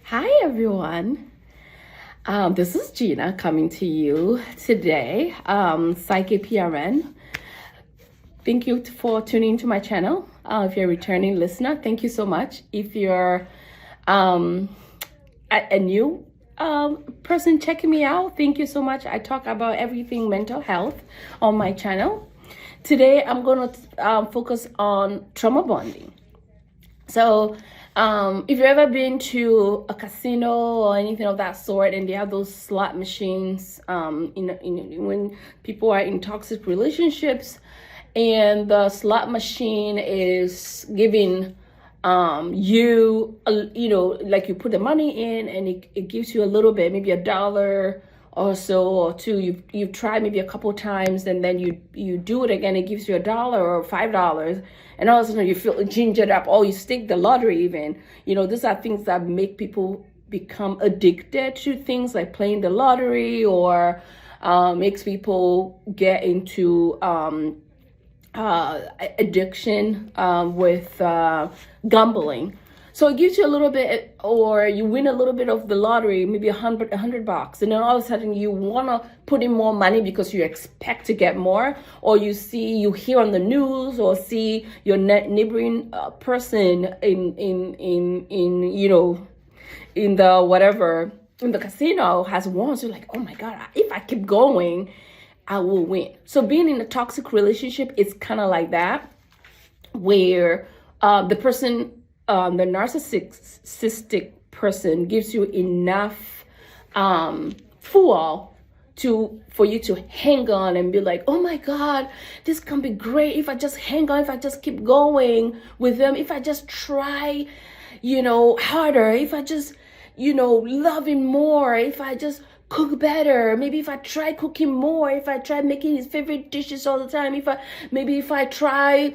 Hi everyone. This is Gina coming to you today, Psyche PRN. Thank you for tuning into my channel. If you're a returning listener, thank you so much. If you're a new person checking me out, thank you so much. I talk about everything mental health on my channel. Today I'm going to focus on trauma bonding. So if you've ever been to a casino or anything of that sort, and they have those slot machines, when people are in toxic relationships, and the slot machine is giving like you put the money in, and it gives you a little bit, maybe $1 or so or two. You've tried maybe a couple times, and then you do it again, it gives you $1 or $5, and all of a sudden you feel gingered up. Oh, you stake the lottery even. These are things that make people become addicted to things like playing the lottery, or makes people get into addiction with gambling. So it gives you a little bit, or you win a little bit of the lottery, maybe $100, and then all of a sudden you want to put in more money because you expect to get more, or you hear on the news, or see your neighboring person in the casino has won. So you're like, oh my God, if I keep going, I will win. So being in a toxic relationship is kind of like that, where the narcissistic person gives you enough fuel for you to hang on and be like, oh my God, this can be great if I just hang on, if I just keep going with them, if I just try, harder, if I just, love him more, if I just cook better, maybe if I try cooking more, if I try making his favorite dishes all the time, if I try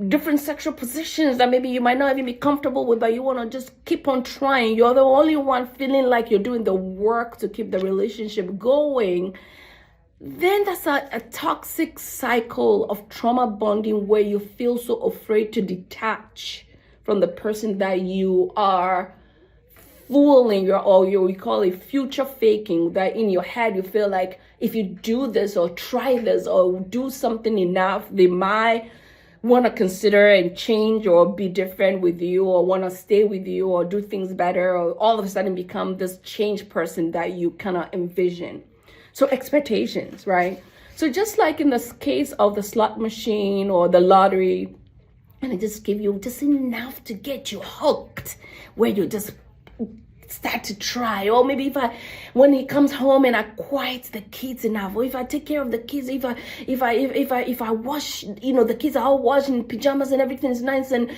different sexual positions that maybe you might not even be comfortable with, but you want to just keep on trying. You're the only one feeling like you're doing the work to keep the relationship going. Then that's a toxic cycle of trauma bonding, where you feel so afraid to detach from the person that you are fooling, we call it future faking, that in your head you feel like if you do this or try this or do something enough, they might want to consider and change or be different with you, or want to stay with you or do things better, or all of a sudden become this changed person that you cannot envision. So expectations, right? So just like in this case of the slot machine or the lottery, and it just give you just enough to get you hooked, where you just start to try. Or maybe when he comes home and I quiet the kids enough, or if I take care of the kids, if I wash, the kids are all washed in pajamas and everything is nice and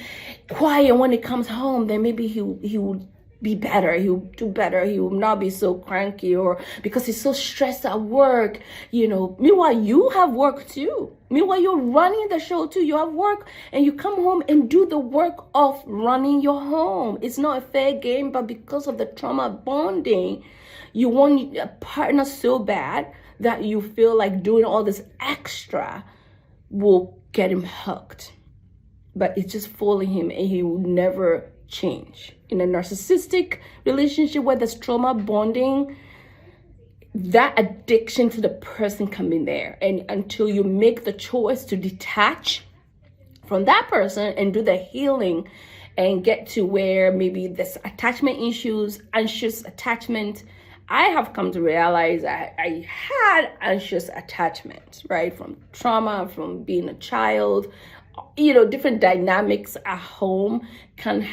quiet, when he comes home, then maybe he will be better, he'll do better, he will not be so cranky, or because he's so stressed at work. Meanwhile you have work too. Meanwhile you're running the show too. You have work, and you come home and do the work of running your home. It's not a fair game, but because of the trauma bonding, you want a partner so bad that you feel like doing all this extra will get him hooked, but it's just fooling him, and he will never change. In a narcissistic relationship where there's trauma bonding, that addiction to the person can be there, and until you make the choice to detach from that person and do the healing and get to where maybe there's attachment issues, anxious attachment. I have come to realize I had anxious attachment, right? From trauma, from being a child. Different dynamics at home can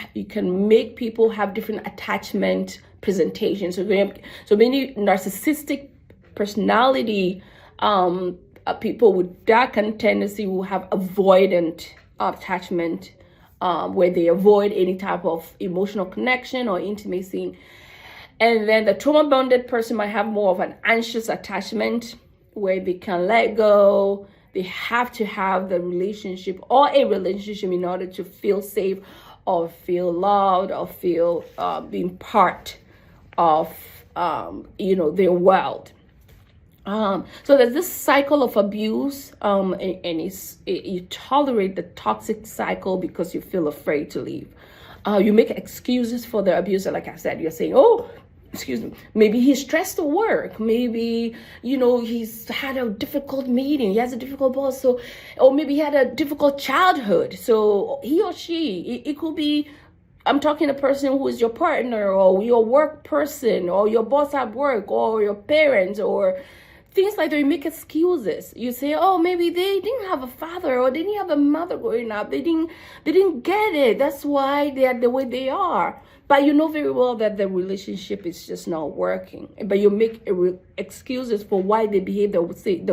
make people have different attachment presentations. So many narcissistic personality people with that kind of tendency will have avoidant attachment, where they avoid any type of emotional connection or intimacy. And then the trauma bonded person might have more of an anxious attachment, where they can let go. They have to have the relationship or a relationship in order to feel safe, or feel loved, or feel being part of their world. So there's this cycle of abuse, and you tolerate the toxic cycle because you feel afraid to leave. You make excuses for the abuser. Like I said, you're saying, oh, excuse me, maybe he's stressed at work. Maybe, he's had a difficult meeting. He has a difficult boss. So, or maybe he had a difficult childhood. So he or she, it could be, I'm talking to a person who is your partner or your work person or your boss at work or your parents or things like that. You make excuses. You say, oh, maybe they didn't have a father or they didn't have a mother growing up. They didn't get it. That's why they are the way they are. But you know very well that the relationship is just not working. But you make excuses for why they behave the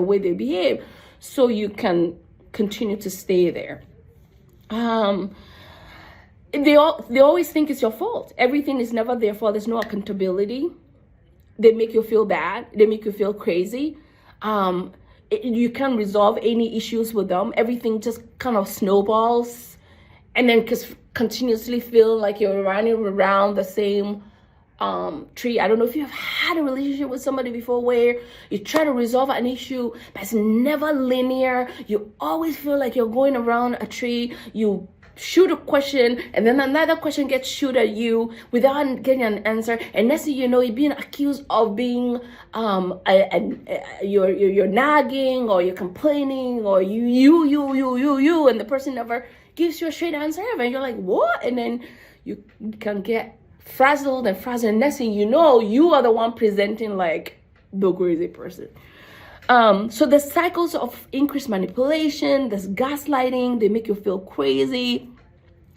way they behave, so you can continue to stay there. They always think it's your fault. Everything is never their fault. There's no accountability. They make you feel bad. They make you feel crazy. You can't resolve any issues with them. Everything just kind of snowballs, and then continuously feel like you're running around the same tree. I don't know if you've had a relationship with somebody before where you try to resolve an issue, but it's never linear. You always feel like you're going around a tree. You shoot a question and then another question gets shoot at you without getting an answer, and next thing you know, you're being accused of being you're nagging or you're complaining or you and the person never gives you a straight answer, and you're like, what? And then you can get frazzled, and next thing you know, you are the one presenting like the crazy person. So the cycles of increased manipulation, this gaslighting, they make you feel crazy,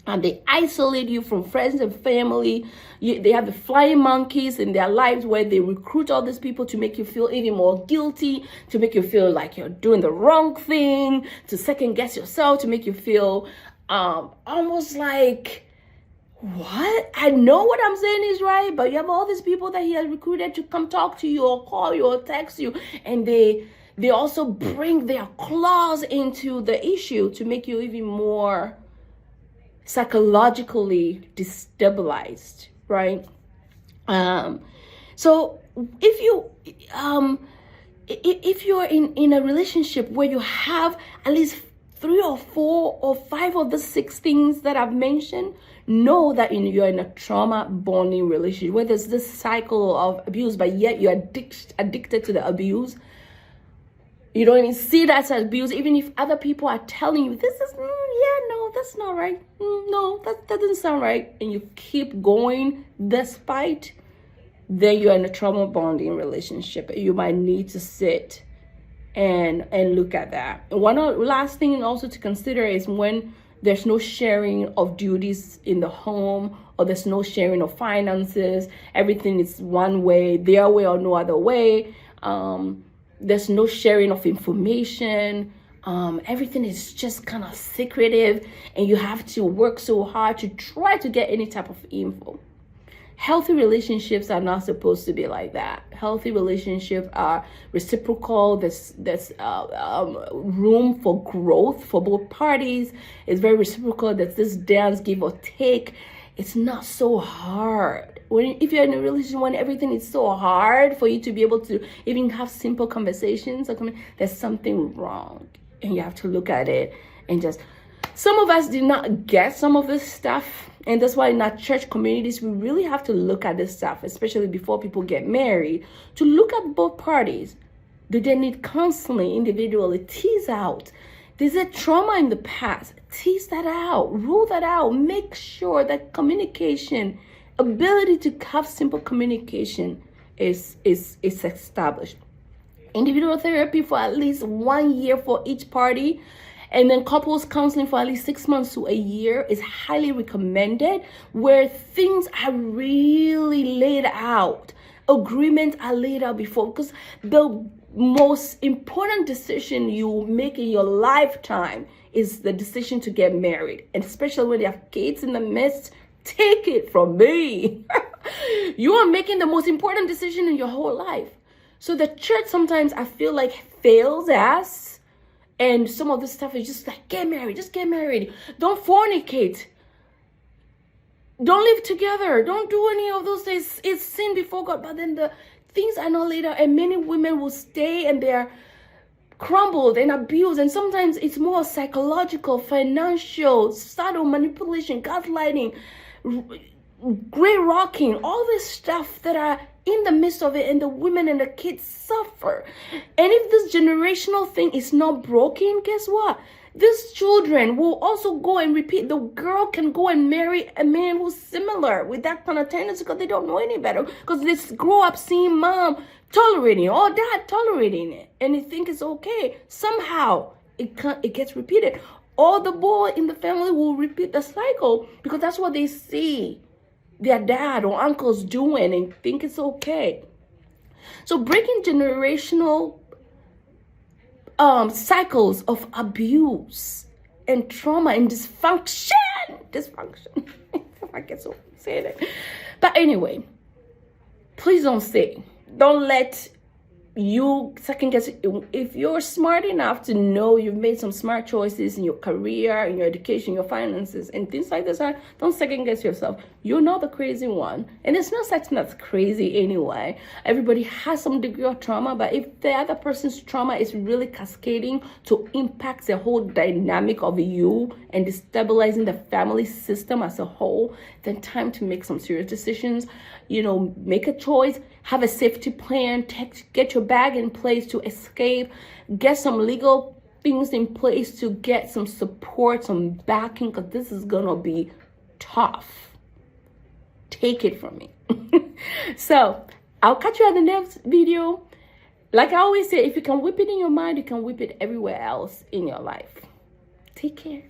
and they isolate you from friends and family. They have the flying monkeys in their lives where they recruit all these people to make you feel even more guilty, to make you feel like you're doing the wrong thing, to second guess yourself, to make you feel almost like, what? I know what I'm saying is right, but you have all these people that he has recruited to come talk to you or call you or text you, and they also bring their claws into the issue to make you even more psychologically destabilized, right? So if you're in a relationship where you have at least 3 or 4 or 5 of the 6 things that I've mentioned, know that you're in a trauma bonding relationship where there's this cycle of abuse, but yet you're addicted to the abuse. You don't even see that as abuse, even if other people are telling you, this is, no, that's not right. No, that doesn't sound right. And you keep going despite, then you're in a trauma bonding relationship. You might need to sit and look at that. One last thing also to consider is when there's no sharing of duties in the home, or there's no sharing of finances. Everything is one way, their way or no other way. There's no sharing of information. Everything is just kind of secretive, and you have to work so hard to try to get any type of info. Healthy relationships are not supposed to be like that. Healthy relationships are reciprocal. There's room for growth for both parties. It's very reciprocal. There's this dance, give or take. It's not so hard. If you're in a relationship when everything is so hard for you to be able to even have simple conversations, there's something wrong, and you have to look at it and just. Some of us did not get some of this stuff, and that's why in our church communities, we really have to look at this stuff, especially before people get married, to look at both parties. Do they need counseling individually? Tease out. Is there trauma in the past? Tease that out. Rule that out. Make sure that communication, ability to have simple communication is established. Individual therapy for at least 1 year for each party, and then couples counseling for at least 6 months to a year is highly recommended, where things are really laid out. Agreements are laid out before, because the most important decision you make in your lifetime is the decision to get married. And especially when you have kids in the midst, take it from me. You are making the most important decision in your whole life. So the church sometimes, I feel like, fails us. And some of this stuff is just like, get married, just get married. Don't fornicate. Don't live together. Don't do any of those things. It's sin before God. But then the things are not laid out. And many women will stay and they're crumbled and abused. And sometimes it's more psychological, financial, subtle manipulation, gaslighting, great rocking, all this stuff that are in the midst of it, and the women and the kids suffer. And if this generational thing is not broken, guess what? These children will also go and repeat. The girl can go and marry a man who's similar with that kind of tendency because they don't know any better. Because they grow up seeing mom tolerating it or dad tolerating it, and they think it's okay. Somehow it gets repeated. All the boy in the family will repeat the cycle because that's what they see their dad or uncles doing and think it's okay. So breaking generational cycles of abuse and trauma and dysfunction. I get so excited. But anyway, please don't let you second guess. If you're smart enough to know you've made some smart choices in your career, in your education, your finances, and things like this, don't second guess yourself. You're not the crazy one. And it's not such that's crazy anyway. Everybody has some degree of trauma, but if the other person's trauma is really cascading to impact the whole dynamic of you and destabilizing the family system as a whole, then time to make some serious decisions. Make a choice, have a safety plan, get your bag in place to escape, get some legal things in place to get some support, some backing, because this is gonna be tough. Take it from me. So I'll catch you at the next video. Like I always say, if you can whip it in your mind, you can whip it everywhere else in your life. Take care.